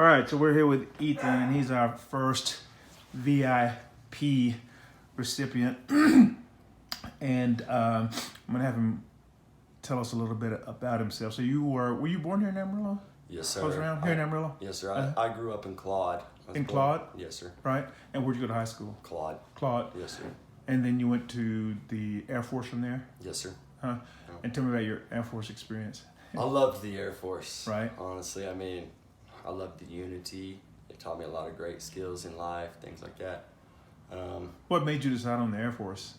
All right, so we're here with Ethan, and he's our first VIP recipient. And I'm gonna have him tell us a little bit about himself. So were you born here in Amarillo? Yes, sir. Close around here in Amarillo? Yes, sir. I grew up in Claude. Claude? Yes, sir. Right. And where'd you go to high school? Claude. Claude. Yes, sir. And then you went to the Air Force from there? Yes, sir. Huh? Yeah. And tell me about your Air Force experience. I loved the Air Force. Right. Honestly, I mean, I loved the unity. It taught me a lot of great skills in life, things like that. What made you decide on the Air Force?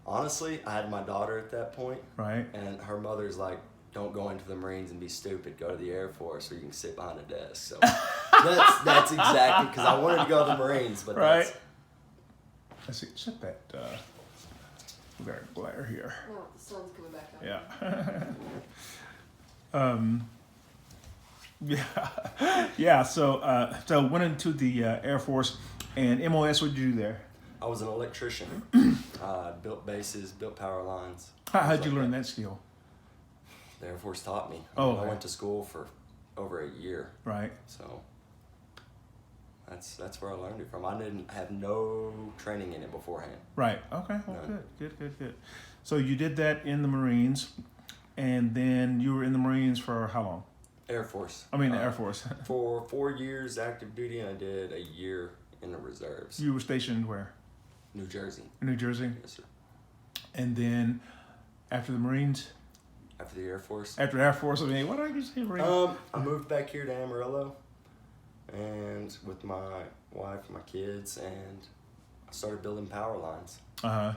Honestly, I had my daughter at that point. Right. And her mother's like, don't go into the Marines and be stupid. Go to the Air Force where you can sit behind a desk. So that's exactly, because I wanted to go to the Marines. But right. Let's see. Shut that. We got a glare here. Oh, the sun's coming back out. Yeah. Yeah. So went into the Air Force, and MOS. What did you do there? I was an electrician. Built bases, built power lines. How'd you learn that skill? The Air Force taught me. Oh, I went to school for over a year. Right. So that's where I learned it from. I didn't have no training in it beforehand. Right. Okay. Well, None. Good. So you did that in the Marines, and then you were in the Marines for how long? Air Force. I mean, the Air Force. For 4 years active duty, and I did a year in the reserves. You were stationed where? New Jersey. In New Jersey. Yes, sir. And then after the Marines. After the Air Force. After Air Force, I mean, what did I just say, Marines? I moved back here to Amarillo, and with my wife and my kids, and I started building power lines. Uh-huh.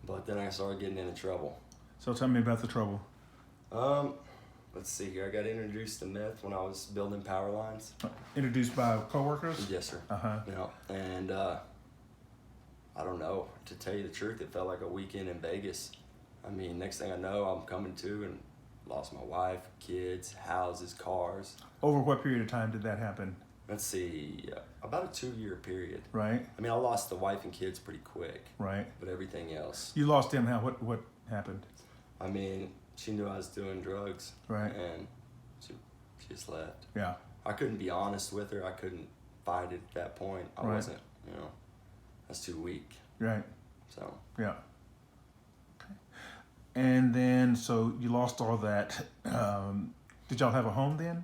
But then I started getting into trouble. So tell me about the trouble. Let's see here. I got introduced to meth when I was building power lines. Introduced by coworkers? Yes, sir. Uh-huh. You know, and I don't know. To tell you the truth, it felt like a weekend in Vegas. I mean, next thing I know, I'm coming to and lost my wife, kids, houses, cars. Over what period of time did that happen? Let's see, about a 2-year period. Right. I mean, I lost the wife and kids pretty quick. Right. But everything else. You lost him. How? What happened? I mean, she knew I was doing drugs. Right. And she just left. Yeah. I couldn't be honest with her. I couldn't fight it at that point. I wasn't, that's too weak. Right. So. Yeah. Okay. And then, so you lost all that. Did y'all have a home then?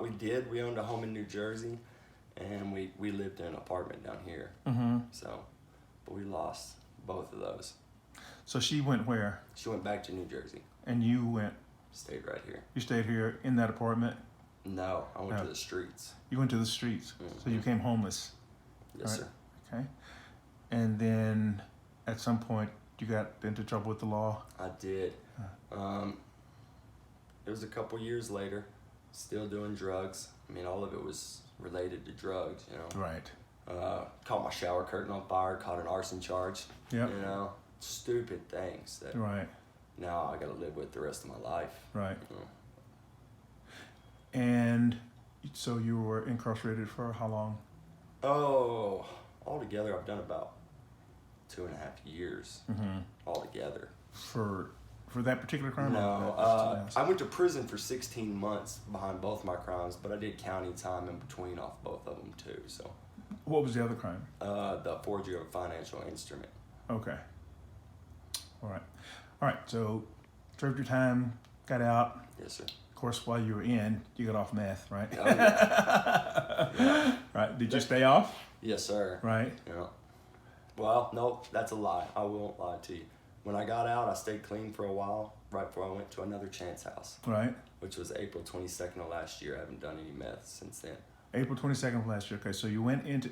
We did. We owned a home in New Jersey, and we lived in an apartment down here. Mm-hmm. So, but we lost both of those. So she went where? She went back to New Jersey. And you went? Stayed right here. You stayed here in that apartment? No, I went to the streets. You went to the streets. Mm-hmm. So you became homeless. Yes, right? sir. Okay. And then at some point you got into trouble with the law? I did. It was a couple years later, still doing drugs. I mean, all of it was related to drugs, Right. Caught my shower curtain on fire, caught an arson charge. Yep. Stupid things that Right. now I got to live with the rest of my life. Right. And so you were incarcerated for how long? Oh, altogether I've done about 2.5 years. Mm-hmm. Altogether. For that particular crime? No, I went to prison for 16 months behind both my crimes, but I did county time in between off both of them too. So. What was the other crime? The forgery of a financial instrument. Okay. All right. So served your time, got out. Yes, sir. Of course, while you were in, you got off meth, right? Oh, yeah. Yeah. Right. Did you stay off? Yes, sir. Right. Yeah. Well, no, that's a lie. I won't lie to you. When I got out, I stayed clean for a while, right before I went to another chance house. Right. Which was April 22nd of last year. I haven't done any meth since then. April 22nd of last year. Okay, so you went into,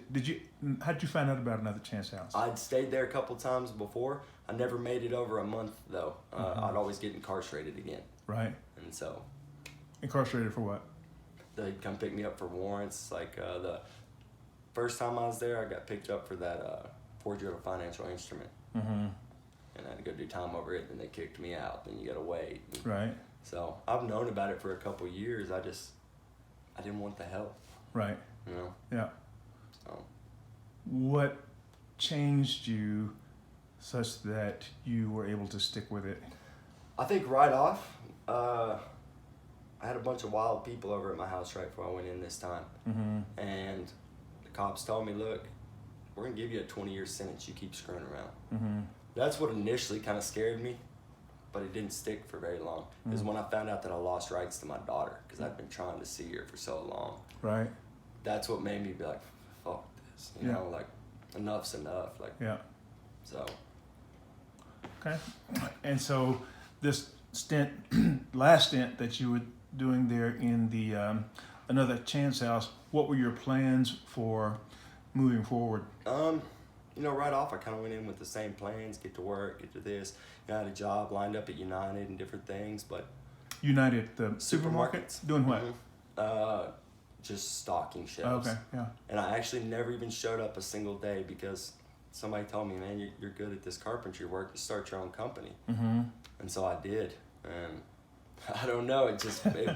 how did you find out about another chance house? I'd stayed there a couple times before. I never made it over a month, though. I'd always get incarcerated again. Right. And so. Incarcerated for what? They'd come pick me up for warrants. Like the first time I was there, I got picked up for that forgery of a financial instrument. Mm-hmm. And I had to go do time over it, and they kicked me out. Then you got to wait. Right. So I've known about it for a couple years. I didn't want the help. Right. Yeah. So. What changed you such that you were able to stick with it? I think right off, I I had a bunch of wild people over at my house right before I went in this time. Mm-hmm. And the cops told me, look, we're going to give you a 20-year sentence. You keep screwing around. Mm-hmm. That's what initially kind of scared me, but it didn't stick for very long. It was when I found out that I lost rights to my daughter because I'd been trying to see her for so long. Right. That's what made me be like, fuck this. You know, like, enough's enough. Like, yeah. So. Okay. And so this stint, last stint that you were doing there in the another Chance house, what were your plans for moving forward? You know, right off, I kind of went in with the same plans, get to work, get to this. You know, I had a job lined up at United and different things, but... United, the supermarkets? Doing what? Just stocking shelves. Okay, yeah. And I actually never even showed up a single day because somebody told me, man, you're good at this carpentry work, you start your own company. Mm-hmm. And so I did. And I don't know, it just, it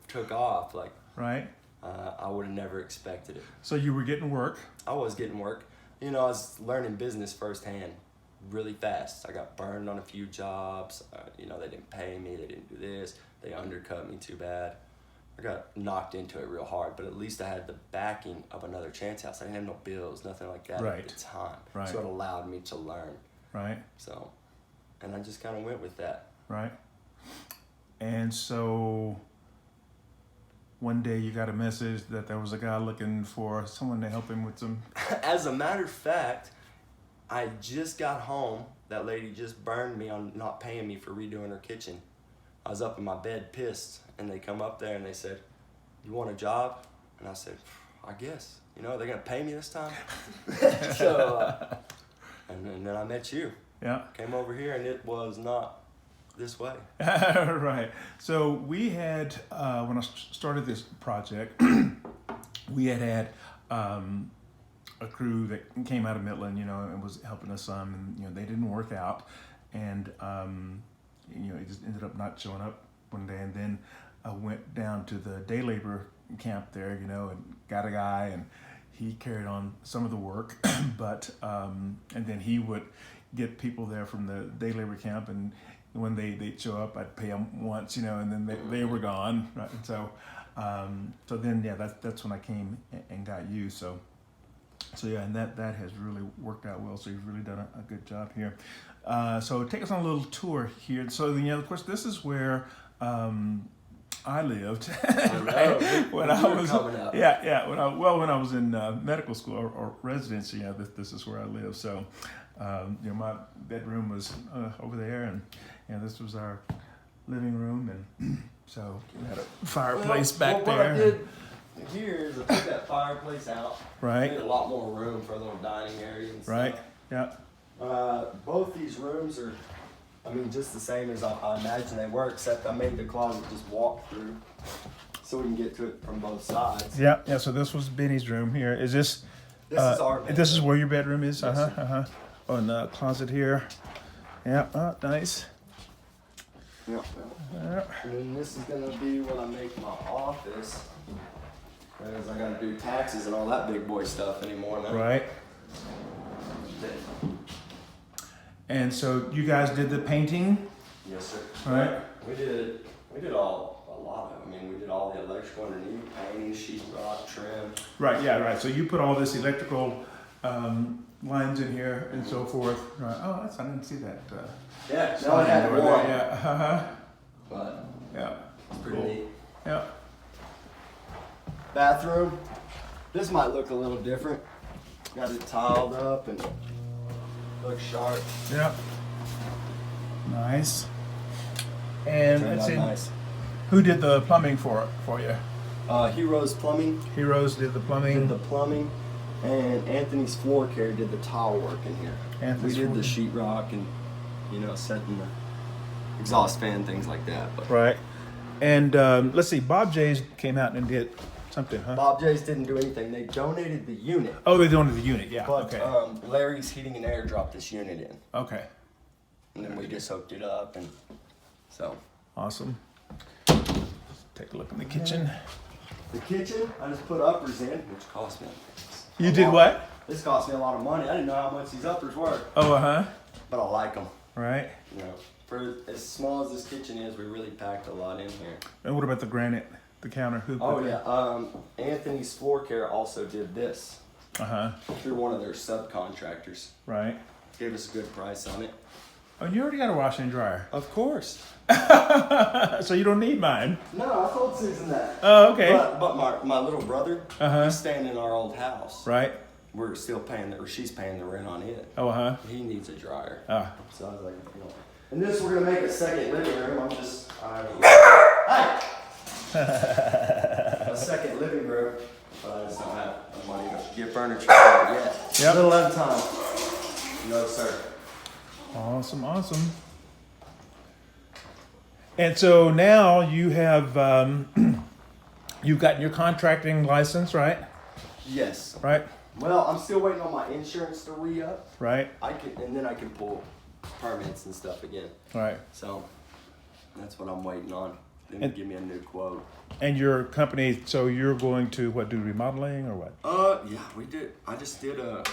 took off. Like, right. I would have never expected it. So you were getting work? I was getting work. You know, I was learning business firsthand really fast. I got burned on a few jobs. You know, they didn't pay me. They didn't do this. They undercut me too bad. I got knocked into it real hard, but at least I had the backing of another Chance house. I didn't have no bills, nothing like that at the time. Right. So it allowed me to learn. Right. So, and I just kind of went with that. Right. And so one day you got a message that there was a guy looking for someone to help him with some... As a matter of fact, I just got home. That lady just burned me on not paying me for redoing her kitchen. I was up in my bed pissed, and they come up there and they said, you want a job? And I said, I guess. You know, they're going to pay me this time? So, and then I met you. Yeah. Came over here, and it was not this way. Right. So we had, when I started this project, we had a crew that came out of Midland, you know, and was helping us some, and, you know, they didn't work out. And, you know, it just ended up not showing up one day. And then I went down to the day labor camp there, you know, and got a guy, and he carried on some of the work, but, and then he would get people there from the day labor camp, and when they'd show up, I'd pay them once, you know, and then they were gone, right? And so, so then, yeah, that's when I came and got you. So yeah, and that has really worked out well. So you've really done a good job here. So take us on a little tour here. So, you know, of course, this is where I lived. Right? When I was when I was in medical school or residency, yeah, this is where I lived. So, you know, my bedroom was over there, and you know, this was our living room, and so we had a fireplace back there. What I did here is I took that fireplace out. Right. Made a lot more room for a little dining area and stuff. Right. Yeah. Both these rooms are, I mean, just the same as I imagine they were, except I made the closet just walk through so we can get to it from both sides. Yeah. Yeah. So this was Benny's room here. Is this? This is our bedroom. This is where your bedroom is. Yes, Oh, and the closet here. Yeah. Oh, nice. Yeah. And then this is gonna be when I make my office, because I gotta do taxes and all that big boy stuff anymore now. Right. And so you guys did the painting? Yes, sir. Right. We did a lot of. I mean, we did all the electrical underneath, painting, sheetrock, trim. Right. Yeah. Right. So you put all this electrical lines in here and so forth. Right. Oh, I didn't see that. Yeah. No, I had one. Yeah. But Yeah. it's pretty Cool. neat. Yeah. Bathroom. This might look a little different. Got it tiled up and looks sharp. Yeah. Nice. And Turned let's out see, nice. who did the plumbing for you? Heroes Plumbing Heroes did the plumbing. did the plumbing, and Anthony's Floor Care did the tile work in here. Anthony's we did Floor- the sheetrock and, you know, setting the exhaust fan, things like that. But Right. And let's see, Bob J's came out and did something, huh? Bob J's didn't do anything. They donated the unit. Oh, they donated the unit. Yeah. But Okay. Larry's Heating and Air dropped this unit in. Okay. And then we just hooked it up, and so. Awesome. Take a look in the kitchen. The kitchen, I just put uppers in, which cost me. You did what? This cost me a lot of money. I didn't know how much these uppers were, Oh, but I like them. Right. You know, For as small as this kitchen is, we really packed a lot in here. And what about the granite, the counter? Who put Oh that? yeah, Anthony's Floor Care also did this Uh-huh, through one of their subcontractors. right. Gave us a good price on it. Oh, you already got a washer and dryer. Of course. So you don't need mine. No, I told Susan that. Oh, okay. But my little brother, Uh-huh. he's staying in our old house. Right. We're still paying, or she's paying the rent on it. Oh, uh-huh. He needs a dryer. Ah. So I was like, you know. And this, we're gonna make a second living room. Hey! A second living room, but I just don't have the money to get furniture for it yet. Yep. A little at a time. No, sir. Awesome, awesome. And so now you have, you've gotten your contracting license, right? Yes. Right? Well, I'm still waiting on my insurance to re-up. Right? And then I can pull permits and stuff again. Right. So that's what I'm waiting on. Then And- give me a new quote. And your company, so you're going to, what, do remodeling or what? Yeah, we did. I just did a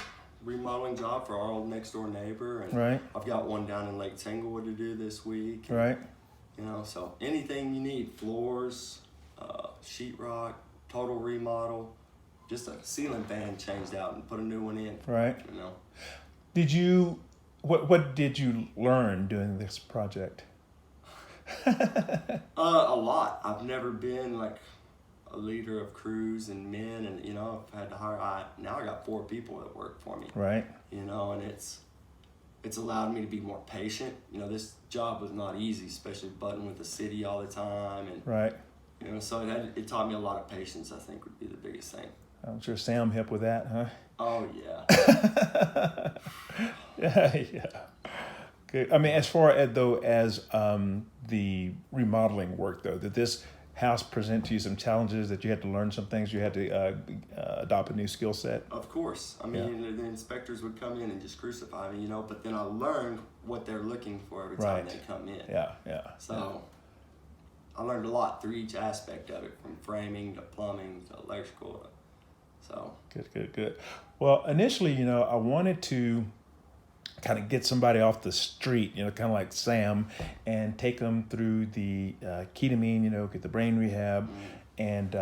remodeling job for our old next door neighbor, and Right. I've got one down in Lake Tanglewood to do this week. Right? You know, so anything you need, floors, sheetrock, total remodel, just a ceiling fan changed out and put a new one in. Right. You know. Did you, what did you learn doing this project? A lot. I've never been like a leader of crews and men, and you know, I've had to hire. Now I got 4 people that work for me. Right? You know, and it's allowed me to be more patient. You know, this job was not easy, especially butting with the city all the time, and Right. you know, so it taught me a lot of patience. I think would be the biggest thing. I'm sure Sam helped with that, huh? Oh yeah. Yeah. Good. I mean, as far as the remodeling work, though, did this house present to you some challenges that you had to learn some things? You had to adopt a new skill set? Of course. I mean, the inspectors would come in and just crucify me, you know, but then I learned what they're looking for every time Right. they come in. Yeah, yeah. So I learned a lot through each aspect of it, from framing to plumbing to electrical. So Good. Well, initially, you know, I wanted to kind of get somebody off the street, you know, kind of like Sam, and take them through the ketamine, you know, get the brain rehab, and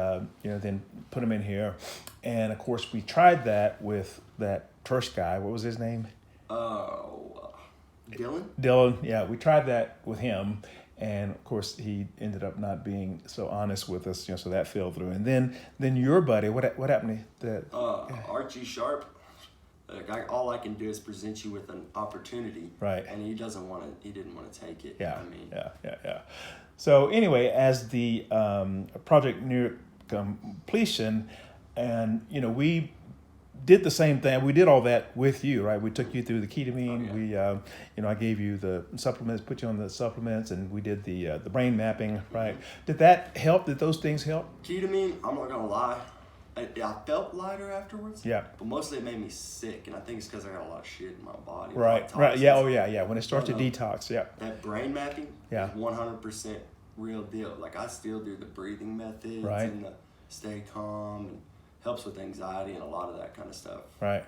you know, then put them in here. And of course, we tried that with that first guy. What was his name? Dylan? Dylan. Yeah, we tried that with him, and of course, he ended up not being so honest with us, you know, so that fell through. And then your buddy, what happened to that? Archie Sharp. Like all I can do is present you with an opportunity, Right. And he didn't want to take it. Yeah, I mean, yeah. So anyway, as the project near completion, and you know, we did the same thing. We did all that with you, right? We took you through the ketamine. Oh, We, you know, I gave you the supplements, put you on the supplements, and we did the brain mapping, right? Did that help? Did those things help? ketamine. I'm not gonna lie. I felt lighter afterwards. Yeah. But mostly it made me sick, and I think it's because I got a lot of shit in my body. Right. Yeah. Oh, yeah. When it starts to detox, yeah. That brain mapping Yeah. is 100% real deal. Like I still do the breathing methods Right. and the stay calm, and helps with anxiety and a lot of that kind of stuff. Right.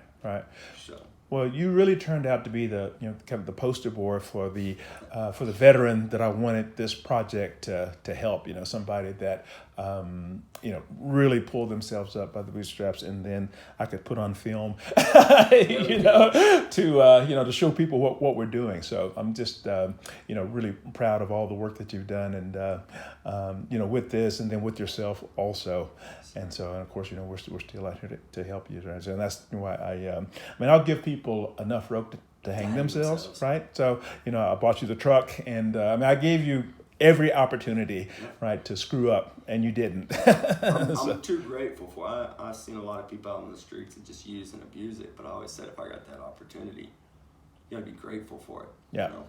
So Well, you really turned out to be the, you know, kind of the poster boy for the veteran that I wanted this project to help. You know, somebody that you know, really pulled themselves up by the bootstraps, and then I could put on film, you know, to show people what we're doing. So I'm just you know, really proud of all the work that you've done, and you know, with this, and then with yourself also. And so, and of course, you know, we're still out here to help you, right? And that's why I mean, I'll give people enough rope to hang themselves, right? So, you know, I bought you the truck, and I mean, I gave you every opportunity, right, to screw up, and you didn't. I'm too grateful for it. I've seen a lot of people out on the streets that just use and abuse it, but I always said if I got that opportunity, you gotta be grateful for it. Yeah. You know?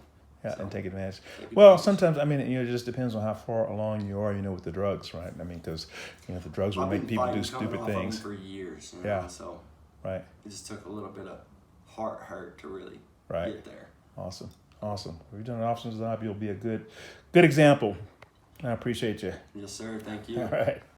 Yeah, So, and take advantage. take Well, advantage. sometimes, I mean, you know, it just depends on how far along you are, you know, with the drugs, right? I mean, because, you know, the drugs will I've make been people do fighting coming stupid off of 'em things, for years. You know? Yeah. So right? it just took a little bit of heart hurt to really Right. get there. Awesome. If you've done an officer's job, you'll be a good example. I appreciate you. Yes, sir. Thank you. All right.